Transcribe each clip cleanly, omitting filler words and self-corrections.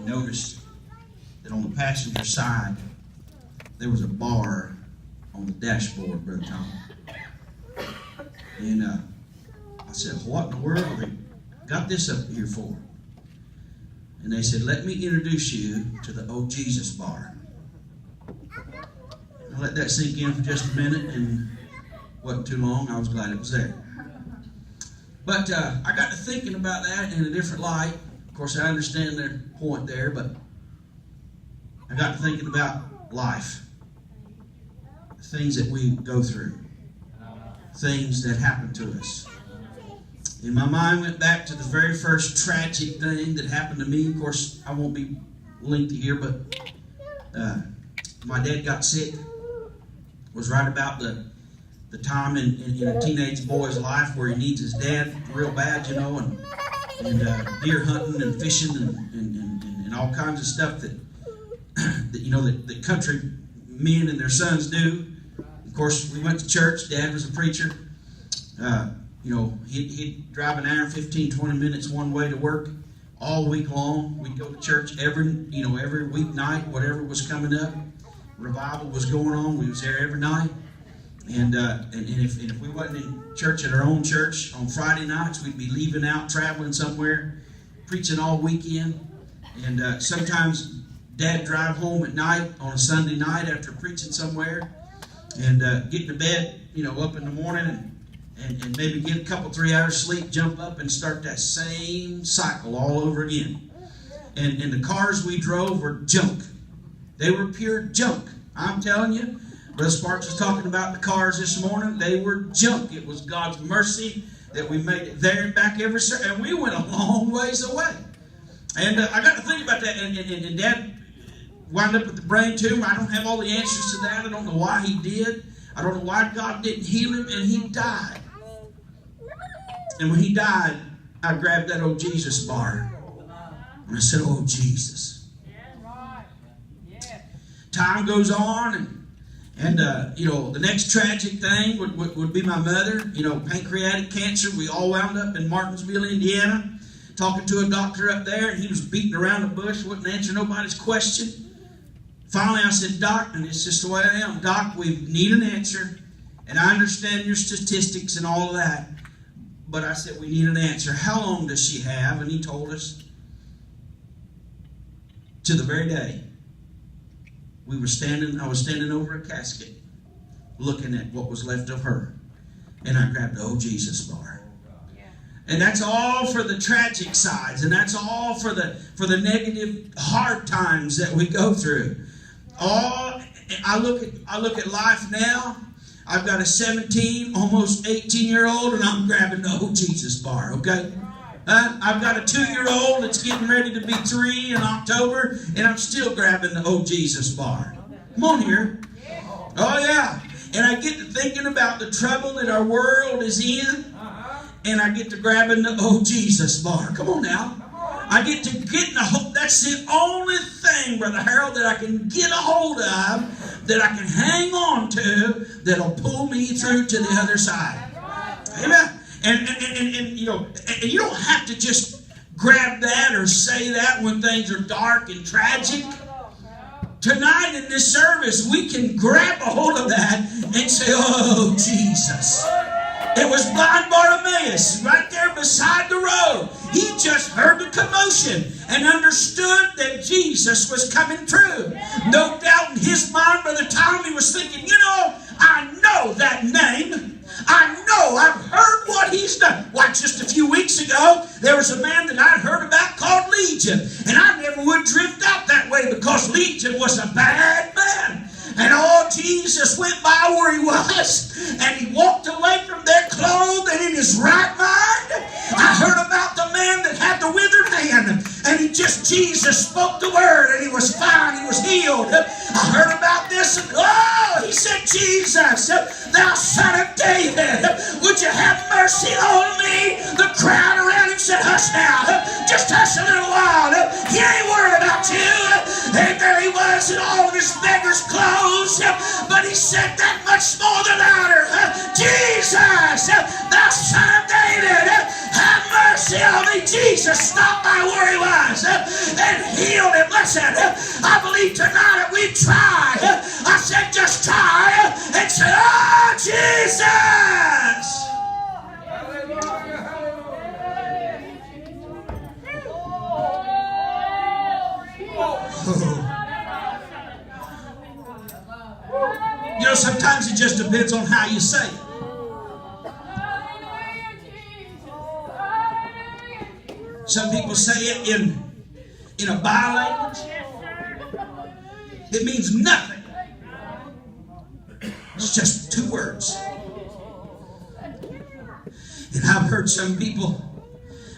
noticed that on the passenger side, there was a bar on the dashboard, Brother Tom. And I said, what in the world have they got this up here for? And they said, let me introduce you to the Oh Jesus bar. I let that sink in for just a minute, and wasn't too long. I was glad it was there. But I got to thinking about that in a different light. Of course, I understand their point there, but I got to thinking about life. Things that we go through. Things that happen to us. And my mind went back to the very first tragic thing that happened to me. Of course, I won't be lengthy here, but my dad got sick. It was right about the time in a teenage boy's life where he needs his dad real bad, you know, and deer hunting and fishing and all kinds of stuff that you know that country men and their sons do. Of course, we went to church. Dad was a preacher. You know, he'd drive an hour, 15, 20 minutes one way to work all week long. We'd go to church every weeknight, whatever was coming up. Revival was going on. We was there every night. And if we wasn't in church at our own church on Friday nights, we'd be leaving out, traveling somewhere, preaching all weekend. And sometimes Dad drive home at night on a Sunday night after preaching somewhere, and get to bed, you know, up in the morning and maybe get a couple, 3 hours sleep, jump up and start that same cycle all over again. And the cars we drove were junk. They were pure junk. I'm telling you. Brother Sparks was talking about the cars this morning. They were junk. It was God's mercy that we made it there and back every Sunday. And we went a long ways away. And I got to think about that. And Dad wound up with the brain tumor. I don't have all the answers to that. I don't know why he did. I don't know why God didn't heal him. And he died. And when he died, I grabbed that old Jesus bar. And I said, oh, Jesus. Time goes on, and you know, the next tragic thing would be my mother. You know, pancreatic cancer. We all wound up in Martinsville, Indiana, talking to a doctor up there, and he was beating around the bush, wouldn't answer nobody's question. Finally, I said, Doc, and it's just the way I am, Doc, we need an answer, and I understand your statistics and all of that, but I said, we need an answer. How long does she have? And he told us, to the very day. I was standing over a casket looking at what was left of her. And I grabbed the Oh Jesus bar. And that's all for the tragic sides. And that's all for the negative, hard times that we go through. I look at life now. I've got a 17, almost 18-year-old, and I'm grabbing the Oh Jesus bar, okay? I've got a 2-year-old that's getting ready to be 3 in October, and I'm still grabbing the Oh Jesus bar. Come on here. Oh, yeah. And I get to thinking about the trouble that our world is in, and I get to grabbing the Oh Jesus bar. Come on now. I get to get in a hold. That's the only thing, Brother Harold, that I can get a hold of, that I can hang on to, that'll pull me through to the other side. Amen. And you know, and you don't have to just grab that or say that when things are dark and tragic. Tonight in this service, we can grab a hold of that and say, oh, Jesus. It was blind Bartimaeus right there beside the road. He just heard the commotion and understood that Jesus was coming through. No doubt in his mind, Brother Tommy was thinking, you know, I know that name. I know, I've heard what he's done. Why, just a few weeks ago, there was a man that I'd heard about called Legion. And I never would drift out that way because Legion was a bad man. And oh, Jesus went by where he was, and he walked away from there clothed and in his right mind. I heard about the man that had the withered hand, and Jesus spoke the word, and he was fine, he was healed. I heard about this, and oh, he said, Jesus, thou son of David, would you have mercy on me? The crowd around him said, hush now, just hush a little while. He ain't worried about you. And there he was in all of his beggar's clothes, but he said that much more the louder, Jesus, thou son of David, have mercy on me. Jesus stopped by where he was and healed him said, I believe tonight that we try. I said, just try and say, oh, Jesus. You know, sometimes it just depends on how you say it. Some people say it in a bi language. It means nothing. It's just two words. And I've heard some people,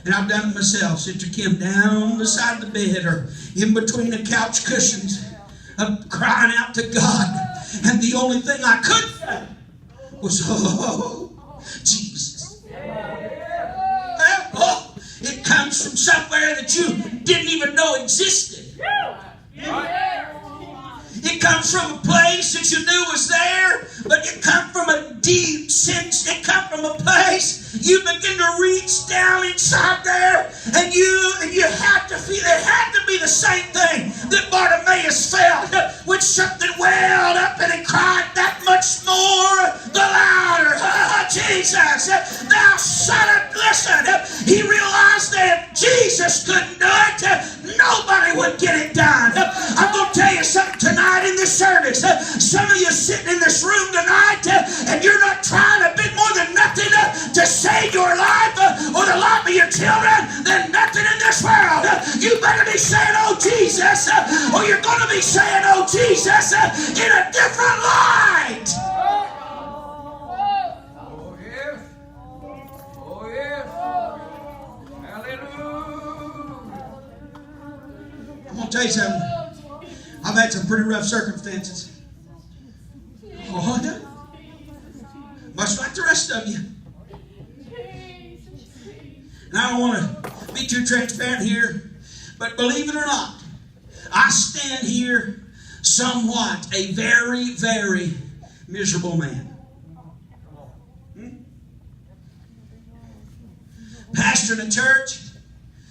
and I've done it myself, Sister Kim, down the side of the bed or in between the couch cushions, crying out to God. And the only thing I could say was, oh, Jesus. Oh, it comes from somewhere that you didn't even know existed. It comes from a place that you knew was there, but it comes from a deep sense. It comes from a place you begin to reach down inside there, and you have to feel. It had to be the same thing that Bartimaeus felt when something welled up and he cried that much more the louder. Oh, Jesus, thou son of, listen. He realized that if Jesus couldn't do it, nobody would get it done. I'm going to tell you something tonight in this service. Some of you sitting in this room tonight, and you're not trying a bit more than nothing to save your life or the life of your children, then nothing in this world. You better be saying, oh, Jesus, or you're going to be saying, oh, Jesus, in a different light. Oh, yes. Oh, yes. Hallelujah. I'm going to tell you something. I've had some pretty rough circumstances. Oh, yeah. Much like the rest of you. And I don't want to be too transparent here, but believe it or not, I stand here somewhat a very, very miserable man. Pastoring a church,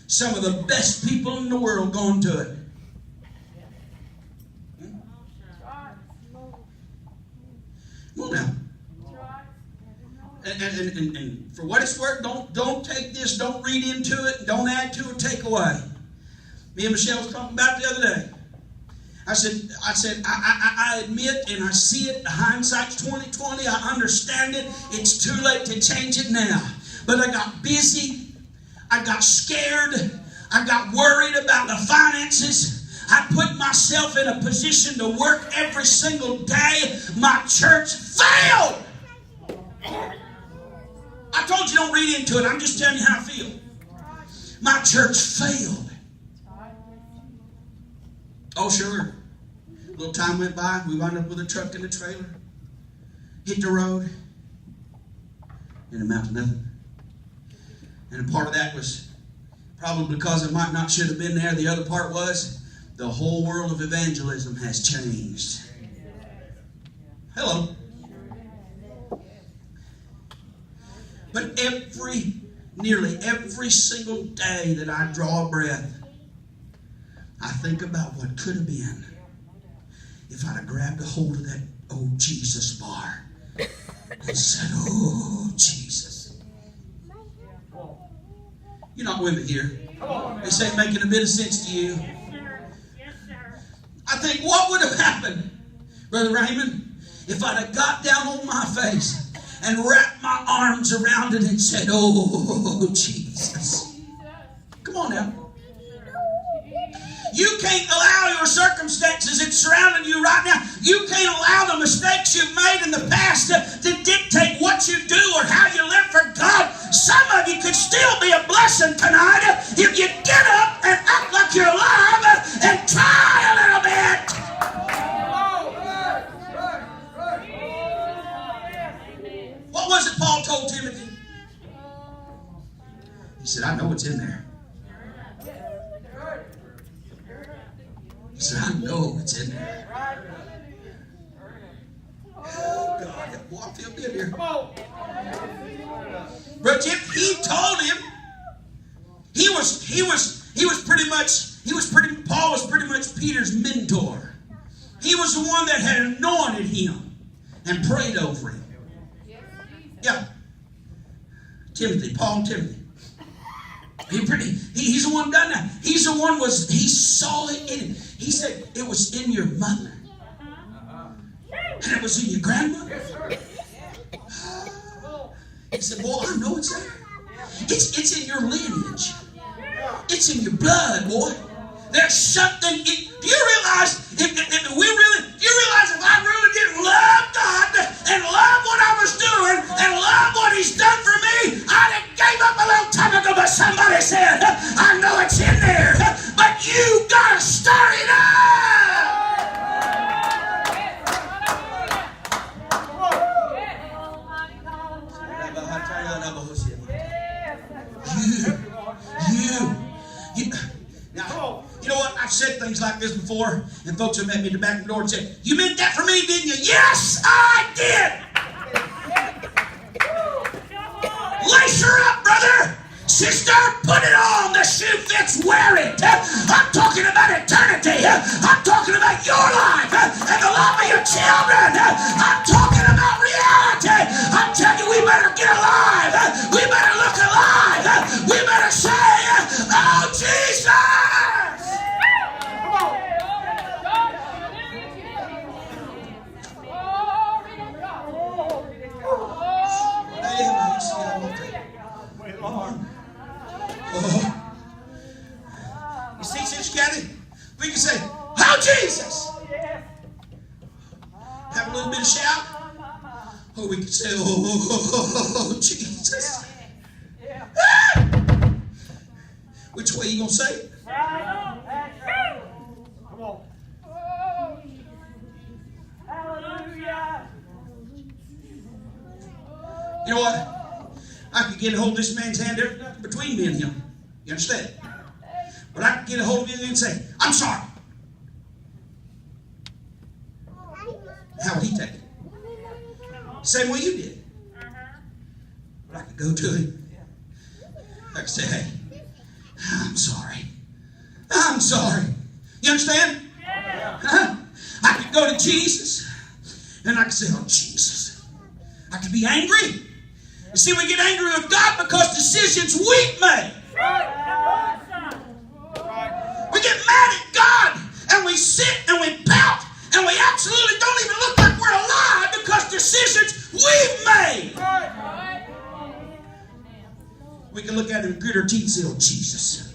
some of the best people in the world going to it. Well, now. And for what it's worth, don't take this, don't read into it, don't add to or take away. Me and Michelle was talking about it the other day. I said, I admit and I see it. Hindsight's 20/20. I understand it. It's too late to change it now. But I got busy. I got scared. I got worried about the finances. I put myself in a position to work every single day. My church failed. I told you don't read into it. I'm just telling you how I feel. My church failed. Oh, sure. A little time went by. We wound up with a truck and a trailer. Hit the road. And amount to nothing. And a part of that was probably because it might not should have been there. The other part was the whole world of evangelism has changed. Hello. But nearly every single day that I draw a breath, I think about what could have been if I'd have grabbed a hold of that old Jesus bar and said, oh, Jesus. You're not with me here. This ain't making a bit of sense to you. I think what would have happened, Brother Raymond, if I'd have got down on my face and wrapped my arms around it and said, oh, Jesus. Come on now. You can't allow your circumstances that surrounding you right now. You can't allow the mistakes you've made in the past to dictate what you do or how you live for God. Some of you could still be a blessing tonight if you get up and act like you're alive and try a little bit. What was it Paul told Timothy? He said, I know what's in there. He said, I know what's in there. Oh, God. Boy, I feel good here. But if he told him, Paul was pretty much Peter's mentor. He was the one that had anointed him and prayed over him. Yeah. Timothy, Paul and Timothy. He's the one done that. He's the one he saw it in. He said it was in your mother. And it was in your grandmother. He said, boy, I know it's there. It's in your lineage. It's in your blood, boy. There's something. Do you realize if I really didn't love God and love what I was doing and love what He's done for me, I'd have gave up a long time ago. But somebody said, I know it's in there, but you gotta start it up. You. Now, you know what? I've said things like this before, and folks have met me at the back of the door and said, you meant that for me, didn't you? Yes, I did. Lace her up, brother. Sister, put it on. The shoe fits, wear it. I'm talking about eternity. I'm talking about your life and the life of your children. I'm talking about reality. I'm telling you, we better get alive. We better look alive. We better say, oh, Jesus. Oh. You see, Sister Kathy, we can say, oh, Jesus. Have a little bit of shout. Or we can say, oh, Jesus. Ah! Which way you going to say it? Come on. Hallelujah. You know what? I could get a hold of this man's hand. There's nothing between me and him. You understand? But I could get a hold of him and say, I'm sorry. How would he take it? Same way you did. But I could go to him. I could say, hey, I'm sorry. I'm sorry. You understand? Huh? I could go to Jesus and I could say, oh, Jesus. I could be angry. You see, we get angry with God because decisions we've made. We get mad at God and we sit and we pout and we absolutely don't even look like we're alive because decisions we've made. We can look at him and grit our teeth and say, oh, Jesus.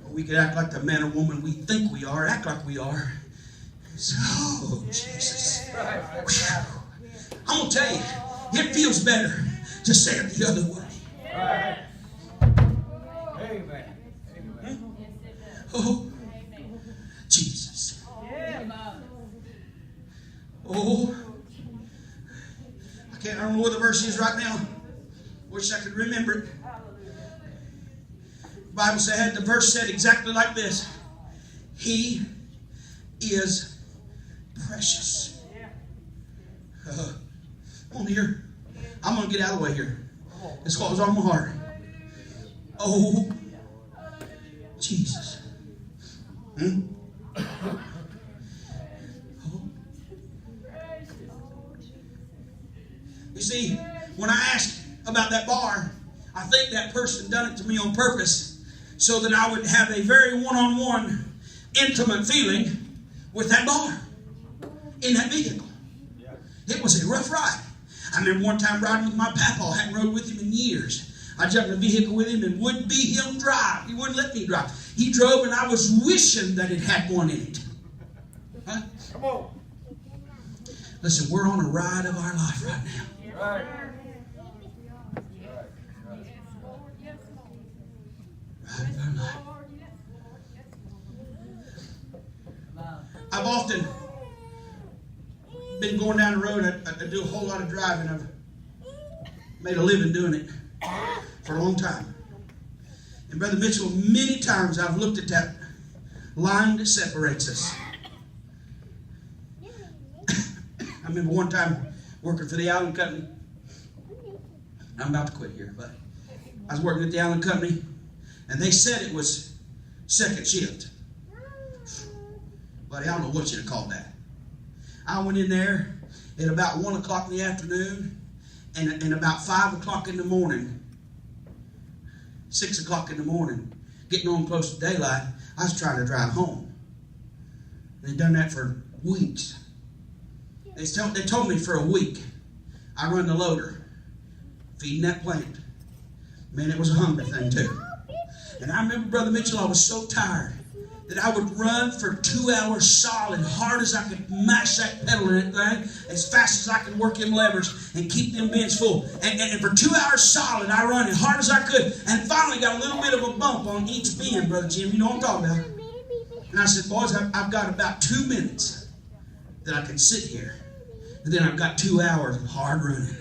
We could act like the man or woman we think we are, act like we are. So, oh, Jesus. I'm going to tell you, it feels better to say it the other way. Amen. Oh, Jesus. Oh, I don't know where the verse is right now. Wish I could remember it. The Bible said, the verse said exactly like this. He is precious. On here. I'm going to get out of the way here. It's what was on my heart. Oh, Jesus. Oh. You see, when I ask about that bar, I think that person done it to me on purpose so that I would have a very one-on-one intimate feeling with that bar in that vehicle. It was a rough ride. I remember one time riding with my papa. I hadn't rode with him in years. I jumped in a vehicle with him and wouldn't be him drive. He wouldn't let me drive. He drove and I was wishing that it had one in it. Huh? Come on. Listen, we're on a ride of our life right now. Right. Ride of our life. I've often been going down the road. I do a whole lot of driving. I've made a living doing it for a long time. And Brother Mitchell, many times I've looked at that line that separates us. I remember one time working for the Allen Company. I'm about to quit here, but I was working at the Allen Company, And they said it was second shift. Buddy, I don't know what you'd call that. I went in there at about 1 o'clock in the afternoon, and about 5 o'clock in the morning, 6 o'clock in the morning, getting on close to daylight, I was trying to drive home. They'd done that for weeks. They told me for a week I run the loader, feeding that plant. Man, it was a hungry thing too. And I remember, Brother Mitchell, I was so tired that I would run for 2 hours solid, hard as I could mash that pedal in that thing, as fast as I could work them levers and keep them bins full. And for 2 hours solid, I run as hard as I could, and finally got a little bit of a bump on each bin, Brother Jim. You know what I'm talking about. And I said, boys, I've got about 2 minutes that I can sit here. And then I've got 2 hours of hard running.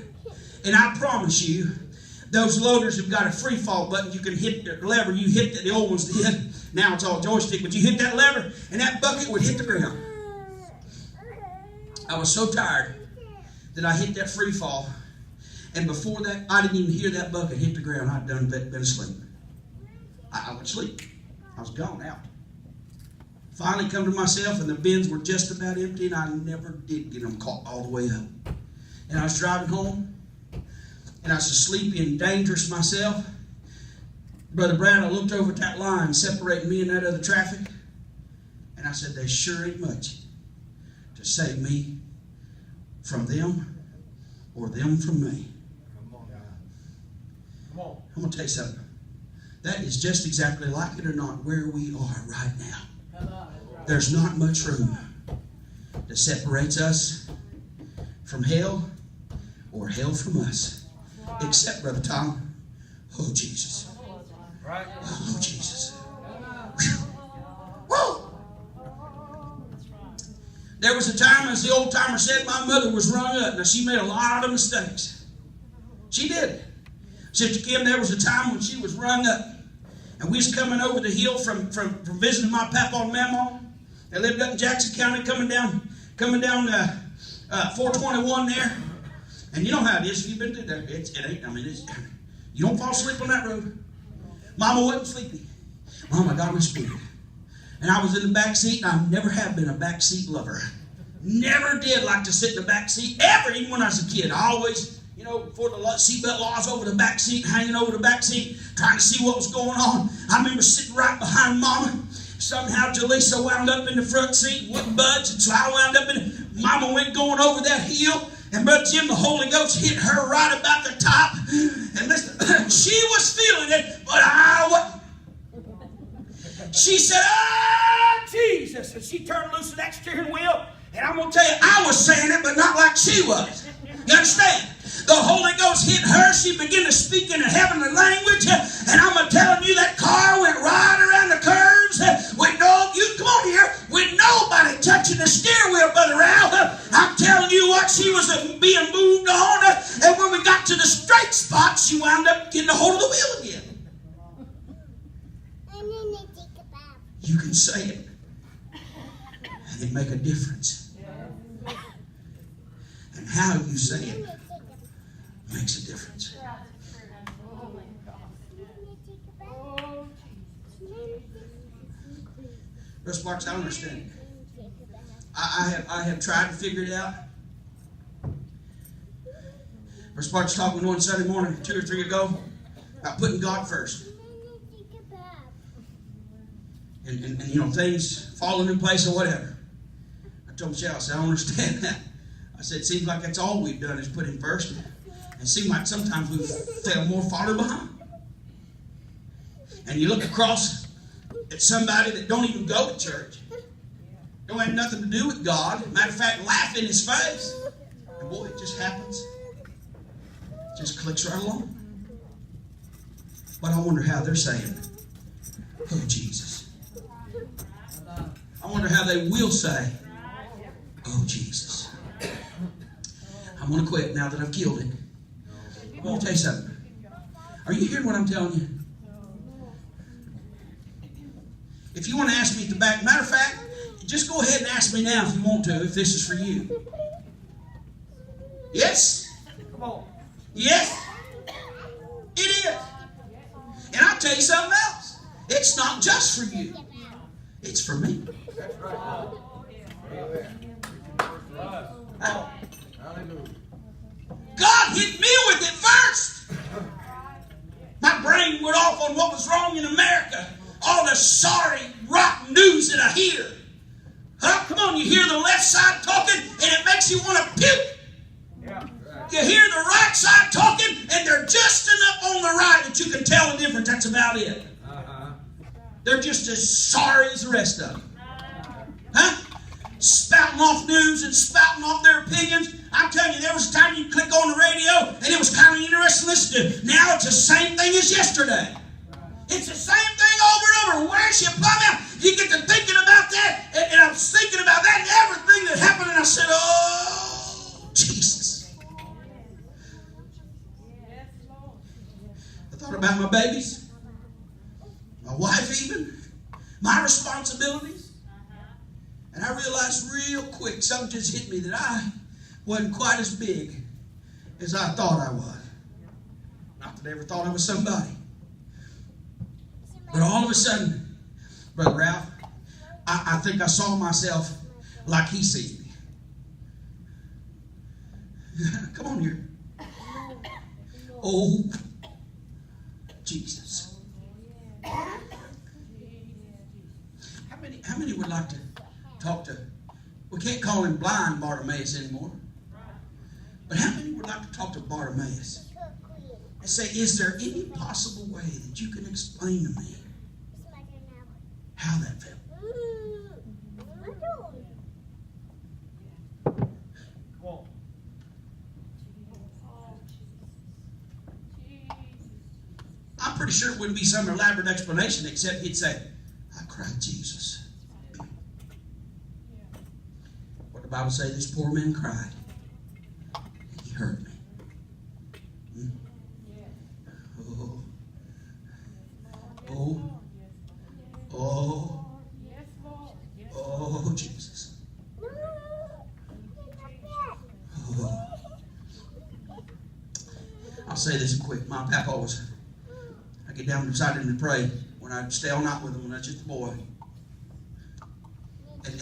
And I promise you, those loaders have got a free fall button. You can hit the lever. You hit the old ones did. Now it's all joystick. But you hit that lever, and that bucket would hit the ground. I was so tired that I hit that free fall. And before that, I didn't even hear that bucket hit the ground. I'd been asleep. I would sleep. I was gone out. Finally come to myself, and the bins were just about empty, and I never did get them caught all the way up. And I was driving home, and I was so sleepy and dangerous myself. Brother Brad, I looked over at that line separating me and that other traffic, and I said, there sure ain't much to save me from them or them from me. Come on, God. Come on. I'm going to tell you something. That is just exactly, like it or not, where we are right now. There's not much room that separates us from hell or hell from us. Except, Brother Tom, oh Jesus. Right. Oh Jesus. Woo! There was a time, as the old timer said, my mother was rung up. Now, she made a lot of mistakes. She did. Sister Kim, there was a time when she was rung up. And we was coming over the hill from visiting my papa and mama. They lived up in Jackson County, coming down 421 there. And you know how it is. If you've been through there, you don't fall asleep on that road. Mama wasn't sleepy. Mama got me sleepy. And I was in the back seat, and I never have been a back seat lover. Never did like to sit in the back seat, ever, even when I was a kid. I always, before the seatbelt laws, over the back seat, hanging over the back seat, trying to see what was going on. I remember sitting right behind Mama. Somehow Jaleesa wound up in the front seat, wouldn't budge, and so I wound up in. Mama went going over that hill, and Brother Jim, the Holy Ghost hit her right about the top. And listen, she was feeling it, but I wasn't. She said, "Ah, Jesus!" And she turned loose of that steering wheel. And I'm going to tell you, I was saying it, but not like she was. You understand? The Holy Ghost hit her. She began to speak in a heavenly language. And I'm telling you, that car went right around the curves. Come on here, with nobody touching the steering wheel, Brother Al. I'm telling you what, she was being moved on. And when we got to the straight spot, she wound up getting a hold of the wheel again. You can say it, and it make a difference. And how you say it makes a difference. Brother Sparks, I understand. I have tried to figure it out. Brother Sparks talking one Sunday morning, 2 or 3 ago, about putting God first. And things falling in place or whatever. I told Michelle, I said, I don't understand that. I said, it seems like that's all we've done is put him first. And it seems like sometimes we've fell more farther behind. And you look across at somebody that don't even go to church. Don't have nothing to do with God. Matter of fact, laugh in his face. And boy, it just happens. It just clicks right along. But I wonder how they're saying, oh, Jesus. I wonder how they will say, oh, Jesus. I'm going to quit now that I've killed it. I want to tell you something. Are you hearing what I'm telling you? If you want to ask me at the back, matter of fact, just go ahead and ask me now if you want to, if this is for you. Yes? Come on. Yes? It is. And I'll tell you something else. It's not just for you. It's for me. That's right. Hallelujah. God hit me with it first. My brain went off on what was wrong in America. All the sorry, rotten news that I hear. Huh? Come on, you hear the left side talking and it makes you want to puke. Yeah. You hear the right side talking and they're just enough on the right that you can tell the difference. That's about it. They're just as sorry as the rest of them. Huh? Spouting off news and spouting off their opinions. I'm telling you, there was a time you click on the radio and it was kind of interesting to listen to. Now it's the same thing as yesterday. It's the same thing over and over. Where's your plumb out? You get to thinking about that, and I was thinking about that and everything that happened, and I said, oh, Jesus. I thought about my babies, my wife even, my responsibilities. And I realized real quick, something just hit me that I wasn't quite as big as I thought I was. Not that I ever thought I was somebody. But all of a sudden, Brother Ralph, I think I saw myself like he sees me. Come on here. Oh, Jesus. How many would like to talk to, we can't call him blind Bartimaeus anymore, but how many would like to talk to Bartimaeus and say, is there any possible way that you can explain to me how that felt? Come on. I'm pretty sure it wouldn't be some elaborate explanation except he'd say, I cried Jesus. What the Bible say? This poor man cried. And he hurt me. Oh. Oh. Oh. Oh, Jesus. Oh. I'll say this quick. My papa always, I get down beside him to pray when I stay all night with him when I was just a boy. And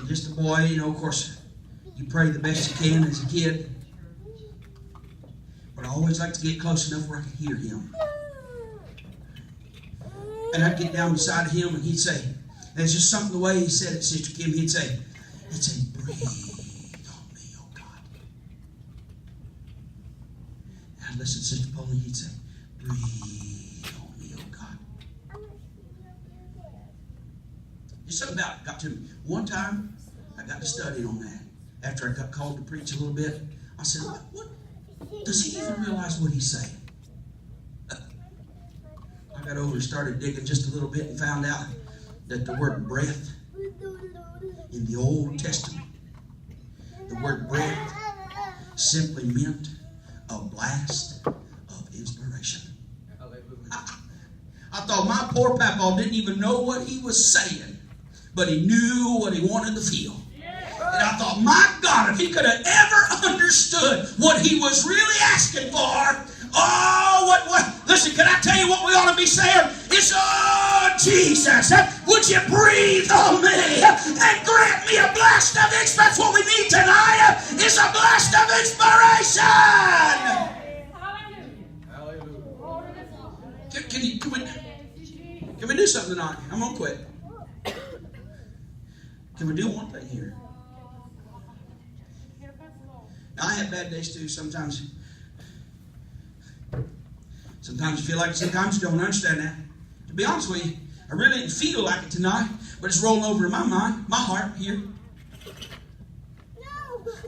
just a boy, you know, of course, you pray the best you can as a kid. But I always like to get close enough where I can hear him. And I'd get down beside him and he'd say, and it's just something the way he said it, Sister Kim, he'd say, breathe on me, oh God. And I'd listen to Sister Pauline, he'd say, breathe on me, oh God. There's something about it got to me. One time, I got to study on that. After I got called to preach a little bit, I said, what does he even realize what he's saying? I got over and started digging just a little bit and found out that the word breath in the Old Testament, the word breath simply meant a blast of inspiration. I thought my poor papa didn't even know what he was saying, but he knew what he wanted to feel. And I thought, my God, if he could have ever understood what he was really asking for, oh, what, listen, can I tell you what we ought to be saying? It's, oh, Jesus, would you breathe on me and grant me a blast of inspiration? That's what we need tonight, is a blast of inspiration. Can we do something tonight? I'm going to quit. Can we do one thing here? Now, I have bad days too. Sometimes you feel like it. Sometimes you don't understand that. To be honest with you, I really didn't feel like it tonight, but it's rolling over in my mind, my heart here.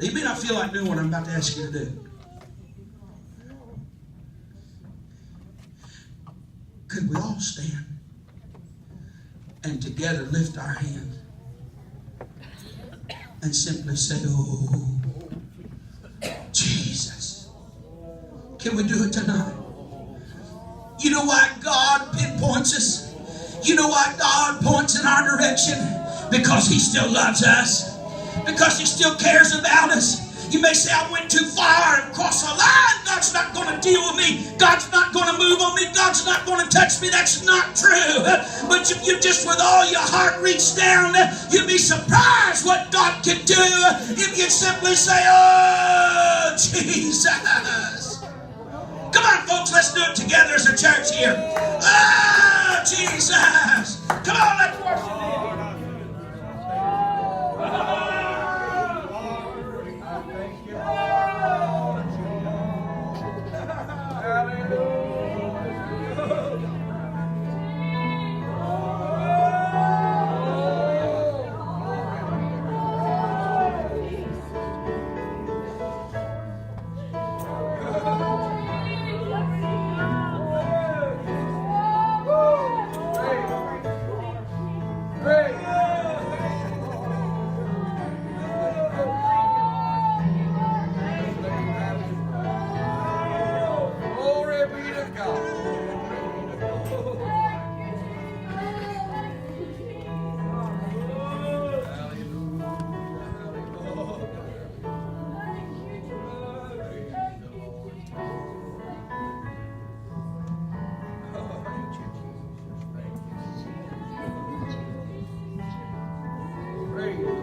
You may not feel like doing what I'm about to ask you to do. Could we all stand and together lift our hands and simply say, oh, Jesus. Can we do it tonight? You know why God pinpoints us? You know why God points in our direction? Because He still loves us. Because He still cares about us. You may say, I went too far and crossed a line. God's not going to deal with me. God's not going to move on me. God's not going to touch me. That's not true. But if you just with all your heart reach down, you'll be surprised what God can do if you simply say, oh, Jesus. Come on, folks, let's do it together as a church here. Oh, Jesus. Come on, let's worship Him. Praise